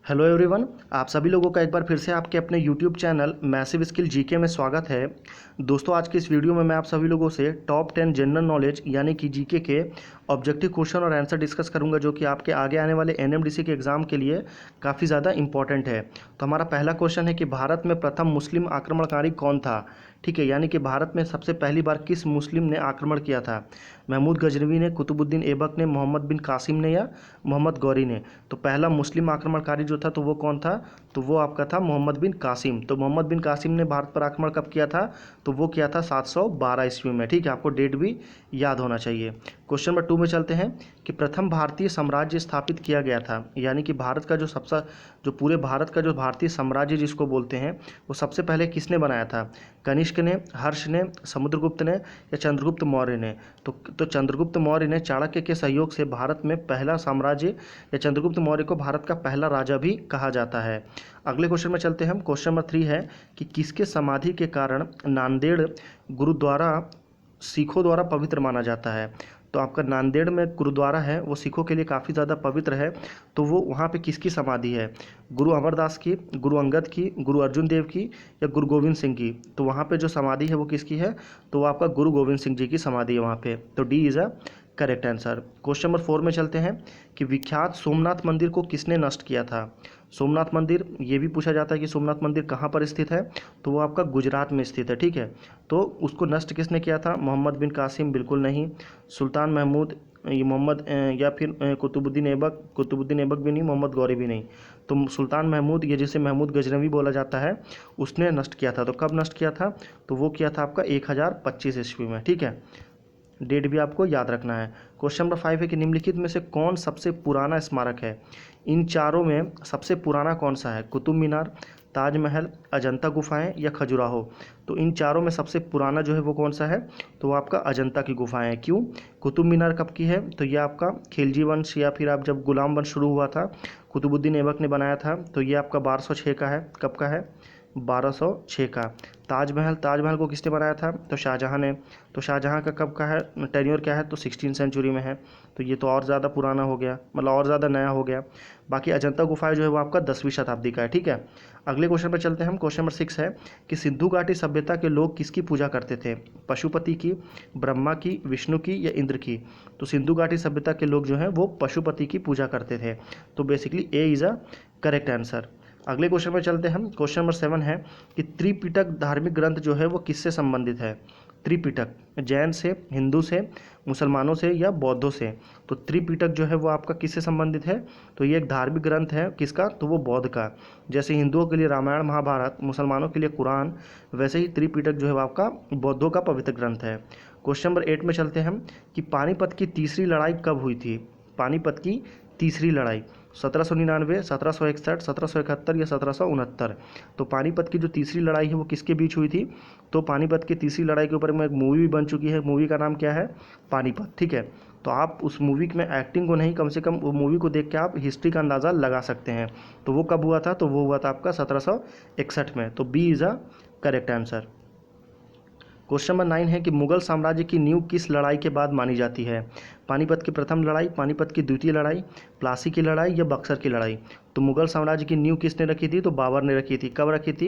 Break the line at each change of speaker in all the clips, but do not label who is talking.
Hello everyone, आप सभी लोगों का एक बार फिर से आपके अपने YouTube channel massive skill GK में स्वागत है। दोस्तों, आज के इस वीडियो में मैं आप सभी लोगों से टॉप 10 जनरल नॉलेज यानी कि जीके के ऑब्जेक्टिव क्वेश्चन और आंसर डिस्कस करूंगा, जो कि आपके आगे आने वाले एनएमडीसी के एग्जाम के लिए काफ़ी ज़्यादा इंपॉर्टेंट है। तो हमारा पहला क्वेश्चन है कि भारत में प्रथम मुस्लिम आक्रमणकारी कौन था। ठीक है, यानी कि भारत में सबसे पहली बार किस मुस्लिम ने आक्रमण किया था। महमूद गजनवी ने, कुतुबुद्दीन ऐबक ने, मोहम्मद बिन कासिम ने या मोहम्मद गौरी ने। तो पहला मुस्लिम आक्रमणकारी जो था तो वो कौन था, तो वो आपका था मोहम्मद बिन कासिम। तो मोहम्मद बिन कासिम ने भारत पर आक्रमण कब किया था, तो वो किया था 712 ईस्वी में। ठीक है, आपको डेट भी याद होना चाहिए। क्वेश्चन नंबर 2 में चलते हैं कि प्रथम भारतीय साम्राज्य स्थापित किया गया था, यानी कि भारत का जो पूरे भारत का जो भारतीय साम्राज्य जिसको बोलते हैं, वो सबसे पहले किसने बनाया था। कनिष्क ने, हर्ष ने, समुद्रगुप्त ने या चंद्रगुप्त मौर्य ने। तो चंद्रगुप्त मौर्य ने चाणक्य के सहयोग से भारत में पहला साम्राज्य या चंद्रगुप्त मौर्य को भारत का पहला राजा भी कहा जाता है। अगले क्वेश्चन में चलते हैं हम। क्वेश्चन नंबर 3 है कि किसके समाधि के कारण नांदेड़ गुरुद्वारा सिखों द्वारा पवित्र माना जाता है। तो आपका नांदेड़ में गुरुद्वारा है, वो सिखों के लिए काफ़ी ज़्यादा पवित्र है। तो वो वहाँ पे किसकी समाधि है, गुरु अमरदास की, गुरु अंगद की, गुरु अर्जुन देव की या गुरु गोविंद सिंह की। तो वहाँ पे जो समाधि है वो किसकी है, तो वो आपका गुरु गोविंद सिंह जी की समाधि है वहाँ पे। तो D is a correct answer. Question number 4 में चलते हैं कि विख्यात सोमनाथ मंदिर को किसने नष्ट किया था। सोमनाथ मंदिर, ये भी पूछा जाता है कि सोमनाथ मंदिर कहाँ पर स्थित है, तो वो आपका गुजरात में स्थित है। ठीक है, तो उसको नष्ट किसने किया था, मोहम्मद बिन कासिम बिल्कुल नहीं, सुल्तान महमूद, ये मोहम्मद या फिर कुतुबुद्दीन ऐबक भी नहीं, मोहम्मद गौरी भी नहीं। तो सुल्तान महमूद, ये जिसे महमूद गजनवी बोला जाता है, उसने नष्ट किया था। तो कब नष्ट किया था, तो वो किया था आपका 1025 ईस्वी में। ठीक है, डेट भी आपको याद रखना है। क्वेश्चन नंबर 5 है कि निम्नलिखित में से कौन सबसे पुराना स्मारक है। इन चारों में सबसे पुराना कौन सा है, कुतुब मीनार, ताजमहल, अजंता गुफाएं या खजुराहो। तो इन चारों में सबसे पुराना जो है वो कौन सा है, तो वो आपका अजंता की गुफाएं हैं। क्यों, कुतुब मीनार कब की है, तो ये आपका खिलजी वंश या फिर आप जब गुलाम वंश शुरू हुआ था, कुतुबुद्दीन ऐबक ने बनाया था, तो ये आपका 1206 का है। कब का है, 1206 का। ताजमहल को किसने बनाया था, तो शाहजहां ने। तो शाहजहां का कब का है, टेन्योर क्या है, तो 16 सेंचुरी में है। तो ये तो और ज़्यादा पुराना हो गया, मतलब और ज़्यादा नया हो गया। बाकी अजंता गुफाएं जो है वो आपका 10वीं शताब्दी का है। ठीक है, अगले क्वेश्चन पर चलते हैं हम। क्वेश्चन नंबर 6 है कि सिंधु घाटी सभ्यता के लोग किसकी पूजा करते थे, पशुपति की, ब्रह्मा की, विष्णु की या इंद्र की। तो सिंधु घाटी सभ्यता के लोग जो हैं वो पशुपति की पूजा करते थे। तो basically A is a correct answer. अगले क्वेश्चन पर चलते हैं हम। क्वेश्चन नंबर 7 है कि त्रिपिटक धार्मिक ग्रंथ जो है वो किससे संबंधित है। त्रिपिटक जैन से, हिंदू से, मुसलमानों से या बौद्धों से। तो त्रिपिटक जो है वो आपका किससे संबंधित है, तो ये एक धार्मिक ग्रंथ है। किसका, तो वो बौद्ध का। जैसे हिंदुओं के लिए रामायण महाभारत, मुसलमानों के लिए कुरान, वैसे ही त्रिपिटक जो है वो आपका बौद्धों का पवित्र ग्रंथ है। क्वेश्चन नंबर 8 में चलते हैं हम कि पानीपत की तीसरी लड़ाई कब हुई थी। पानीपत की तीसरी लड़ाई 1799, 1761, 1771 या 1769। तो पानीपत की जो तीसरी लड़ाई है वो किसके बीच हुई थी, तो पानीपत की तीसरी लड़ाई के ऊपर में एक मूवी भी बन चुकी है। मूवी का नाम क्या है, पानीपत। ठीक है, तो आप उस मूवी में एक्टिंग को नहीं, कम से कम वो मूवी को देख के आप हिस्ट्री का अंदाज़ा लगा सकते हैं। तो वो कब हुआ था, तो वो हुआ था आपका 1761 में। तो B is a correct answer. Question number 9 है कि मुगल साम्राज्य की नींव किस लड़ाई के बाद मानी जाती है। पानीपत की प्रथम लड़ाई, पानीपत की द्वितीय लड़ाई, प्लासी की लड़ाई या बक्सर की लड़ाई। तो मुगल साम्राज्य की नींव किसने रखी थी, तो बाबर ने रखी थी। कब रखी थी,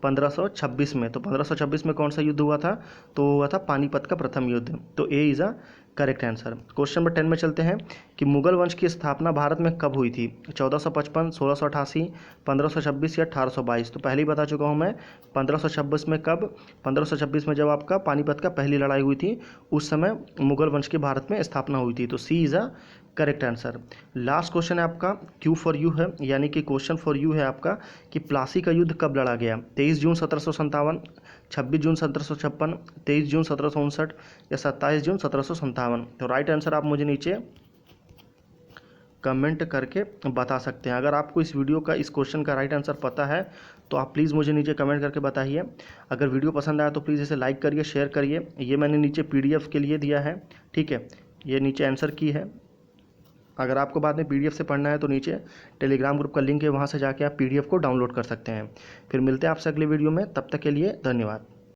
1526 में। तो 1526 में कौन सा युद्ध हुआ था, तो हुआ था पानीपत का प्रथम युद्ध। तो A is a correct answer. Question number 10 में चलते हैं कि मुगल वंश की स्थापना भारत में कब हुई थी। 1455, 1688, 1526 या 1822। तो पहले ही बता चुका हूँ मैं, 1526 में। कब, 1526 में जब आपका पानीपत का पहली लड़ाई हुई थी, उस समय मुगल वंश की भारत में स्थापना हुई थी। तो C is a correct answer. Last question है आपका क्यू फॉर यू है, यानी कि क्वेश्चन फॉर यू है आपका कि प्लासी का युद्ध कब लड़ा गया। 23 जून 1757, 26 जून 1756, 23 जून 1759 या 27 जून 1757। तो राइट आंसर आप मुझे नीचे कमेंट करके बता सकते हैं। अगर आपको इस वीडियो का, इस क्वेश्चन का राइट आंसर पता है तो आप प्लीज़ मुझे नीचे कमेंट करके बताइए। अगर वीडियो पसंद आया तो प्लीज़ इसे लाइक करिए, शेयर करिए। ये मैंने नीचे पीडीएफ के लिए दिया है। ठीक है, ये नीचे आंसर की है। अगर आपको बाद में पीडीएफ से पढ़ना है तो नीचे टेलीग्राम ग्रुप का लिंक है, वहाँ से जाके आप पीडीएफ को डाउनलोड कर सकते हैं। फिर मिलते हैं आपसे अगले वीडियो में, तब तक के लिए धन्यवाद।